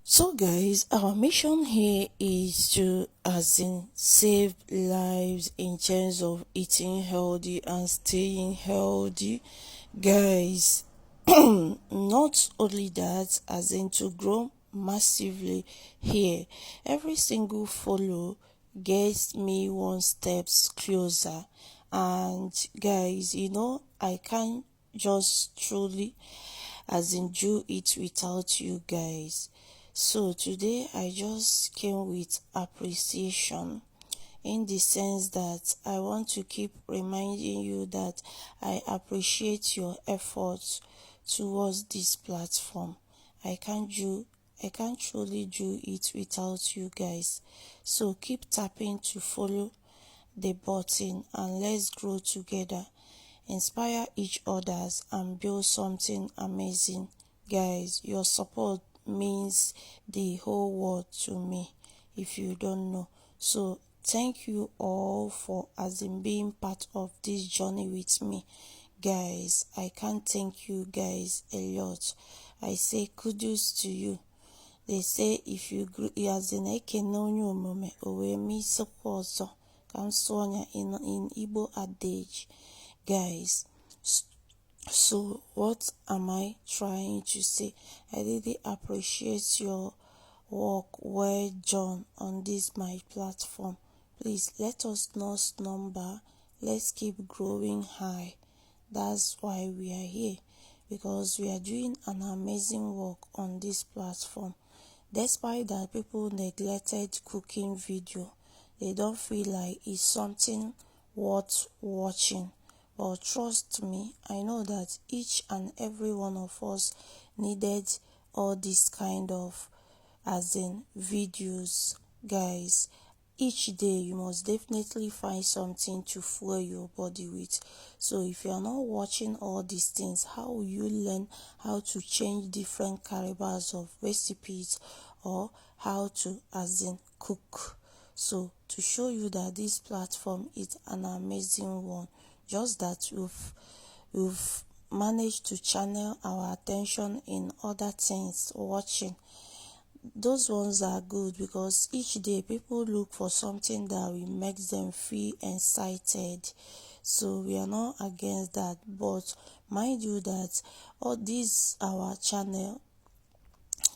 So guys, our mission here is to save lives in terms of eating healthy and staying healthy. Guys, not only that, to grow massively here. Every single follow gets me one steps closer. And guys, I can't just truly do it without you guys. So today I just came with appreciation in the sense that I want to keep reminding you that I appreciate your efforts towards this platform. I can't do I can't truly do it without you guys. So keep tapping to follow the button and let's grow together, inspire each others and build something amazing. Guys, your support means the whole world to me if you don't know. So thank you all for being part of this journey with me. Guys, I can't thank you guys a lot. I say kudos to you. They say if you grew as in ekene onye omume o wee mee isikwa ọzọ ka m sụọ ya in Igbo adage. Guys, so what am I trying to say? I really appreciate your work well done on this my platform. Please let us not slumber. Let's keep growing high. That's why we are here, because we are doing an amazing work on this platform. Despite that people neglected cooking video, they don't feel like it's something worth watching. But trust me, I know that each and every one of us needed all this kind of videos. Guys, each day you must definitely find something to fuel your body with. So if you are not watching all these things, how will you learn how to change different calibers of recipes or how to cook? So to show you that this platform is an amazing one, just that we've managed to channel our attention in other things watching. Those ones are good because each day people look for something that will make them feel excited. So we are not against that, but mind you that all this our channel,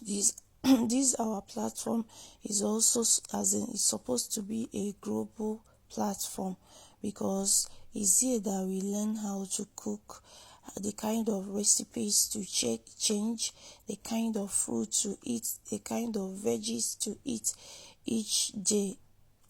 this this our platform is also is supposed to be a global platform, because it's here that we learn how to cook, the kind of recipes to change, the kind of fruit to eat, the kind of veggies to eat each day,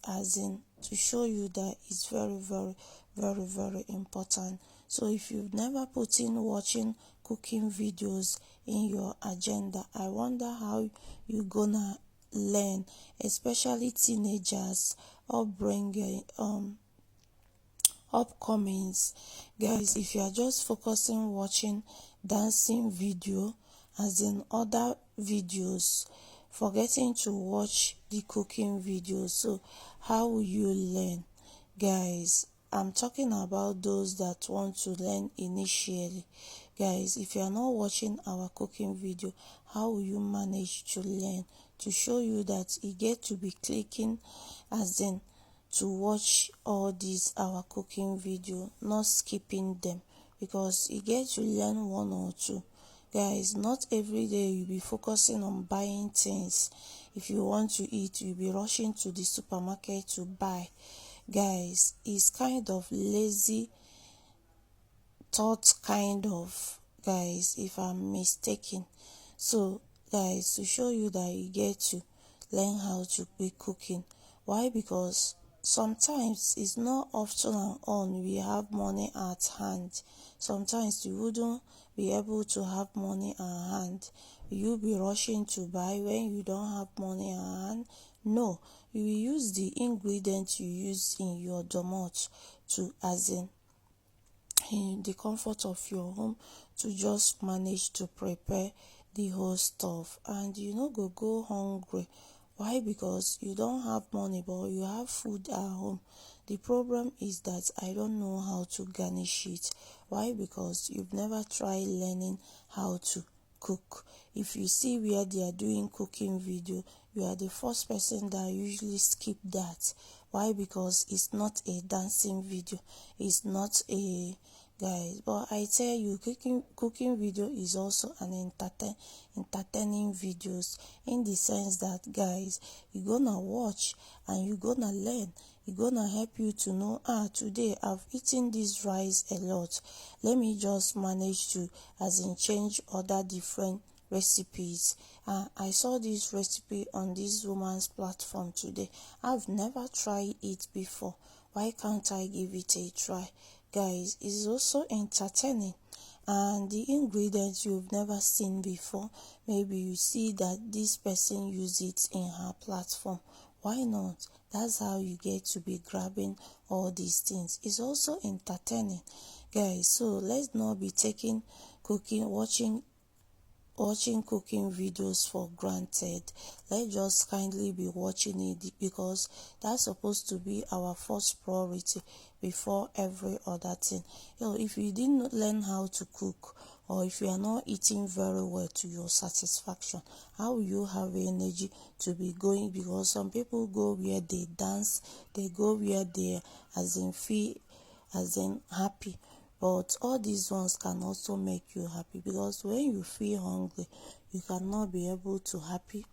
to show you that it's very, very, very, very important. So if you've never put in watching cooking videos in your agenda, I wonder how you gonna learn, especially teenagers, upbringing, upcomings. Guys, if you are just focusing watching dancing video other videos, forgetting to watch the cooking videos, so how will you learn? Guys, I'm talking about those that want to learn initially. Guys, if you are not watching our cooking video, how will you manage to learn? To show you that you get to be clicking to watch all these our cooking video, not skipping them, because you get to learn one or two. Guys, not every day you'll be focusing on buying things. If you want to eat, you'll be rushing to the supermarket to buy. Guys, it's kind of lazy thought, kind of, guys, if I'm mistaken. So guys, to show you that you get to learn how to be cooking. Why? Because sometimes it's not often and on we have money at hand. Sometimes you wouldn't be able to have money at hand. You'll be rushing to buy when you don't have money at hand. No, you will use the ingredients you use in your domot to in the comfort of your home, to just manage to prepare the whole stuff, and you no go hungry. Why? Because you don't have money but you have food at home. The problem is that I don't know how to garnish it. Why? Because you've never tried learning how to cook. If you see where they are doing cooking video, you are the first person that usually skip that. Why? Because it's not a dancing video, it's not a guys. But I tell you, cooking video is also an entertaining videos, in the sense that guys, you're gonna watch and you're gonna learn. It's gonna help you to know, today I've eaten this rice a lot, let me just manage to as in change other different recipes. I saw this recipe on this woman's platform today. I've never tried it before, why can't I give it a try? Guys, it's also entertaining, and the ingredients you've never seen before, maybe you see that this person use it in her platform, why not? That's how you get to be grabbing all these things. It's also entertaining, guys. So let's not be taking watching cooking videos for granted. Let's just kindly be watching it, because that's supposed to be our first priority before every other thing. If you didn't learn how to cook, or if you are not eating very well to your satisfaction, how will you have energy to be going? Because some people go where they dance, they go where they feel happy. But all these ones can also make you happy, because when you feel hungry, you cannot be able to happy.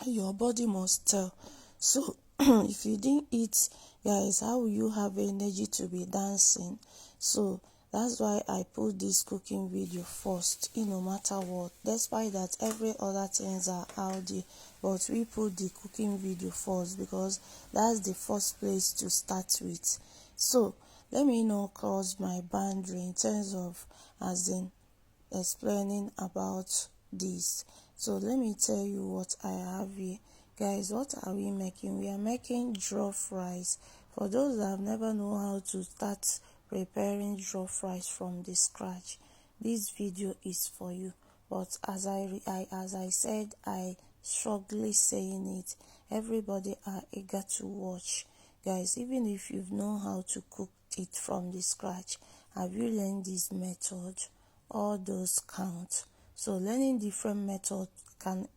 Your body must tell. So if you didn't eat, guys, how will you have energy to be dancing? So that's why I put this cooking video first, no matter what. Despite that every other things are out there, but we put the cooking video first, because that's the first place to start with. So let me not cross my boundary in terms of explaining about this. So let me tell you what I have here. Guys, what are we making? We are making jollof rice. For those that have never know how to start preparing jollof rice from the scratch, this video is for you. But as I said, I strongly saying it, everybody are eager to watch. Guys, even if you know how to cook it from the scratch, have you learned this method? All those count. So learning different methods can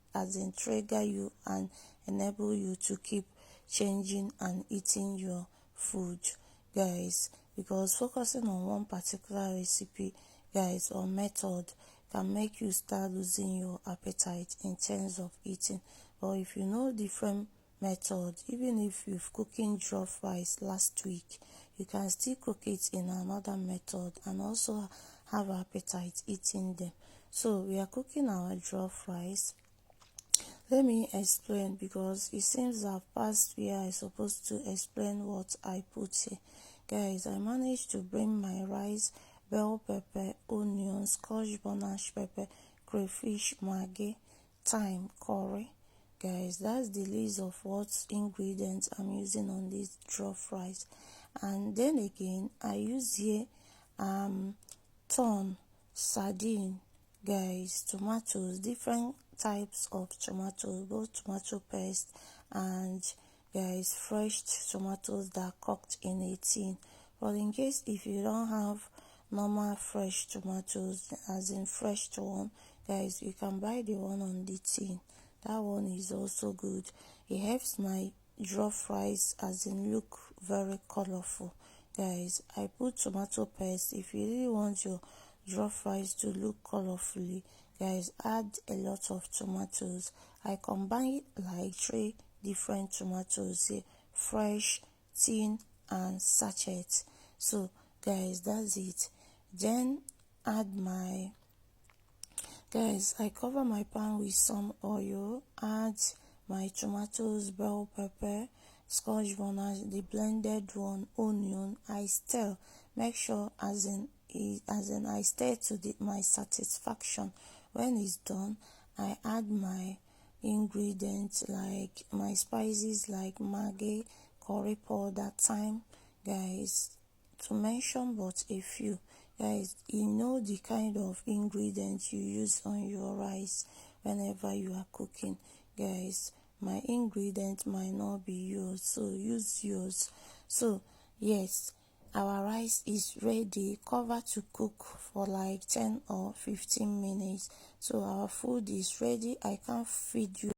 trigger you and enable you to keep changing and eating your food, guys. Because focusing on one particular recipe, guys, or method can make you start losing your appetite in terms of eating. But if you know different method, even if you've cooking jollof rice last week, you can still cook it in another method and also have appetite eating them. So we are cooking our jollof rice. Let me explain, because it seems I've passed where I supposed to explain what I put here. Guys, I managed to bring my rice, bell pepper, onion, scotch bonnet pepper, crayfish, maggi, thyme, curry. Guys, that's the list of what ingredients I'm using on this jollof rice. And then again, I use here thorn, sardine, guys, tomatoes, different types of tomatoes, both tomato paste and guys fresh tomatoes that are cooked in a tin. But in case if you don't have normal fresh tomatoes, fresh one, guys, you can buy the one on the tin. That one is also good. It helps my jollof rice look very colorful. Guys, I put tomato paste. If you really want your jollof rice to look colorfully, guys, add a lot of tomatoes. I combine like 3 different tomatoes here, fresh, tin, and sachet. So guys, that's it. Then add my Guys, I cover my pan with some oil, add my tomatoes, bell pepper, scotch bonnet, the blended one, onion. I stir. Make sure I stir to my satisfaction. When it's done, I add my ingredients like my spices like maggi, curry powder, thyme, guys, to mention but a few. Guys, you know the kind of ingredients you use on your rice whenever you are cooking. Guys, my ingredient might not be yours, so use yours. So yes, Our rice is ready. Cover to cook for like 10 or 15 minutes. So our food is ready. I can't feed you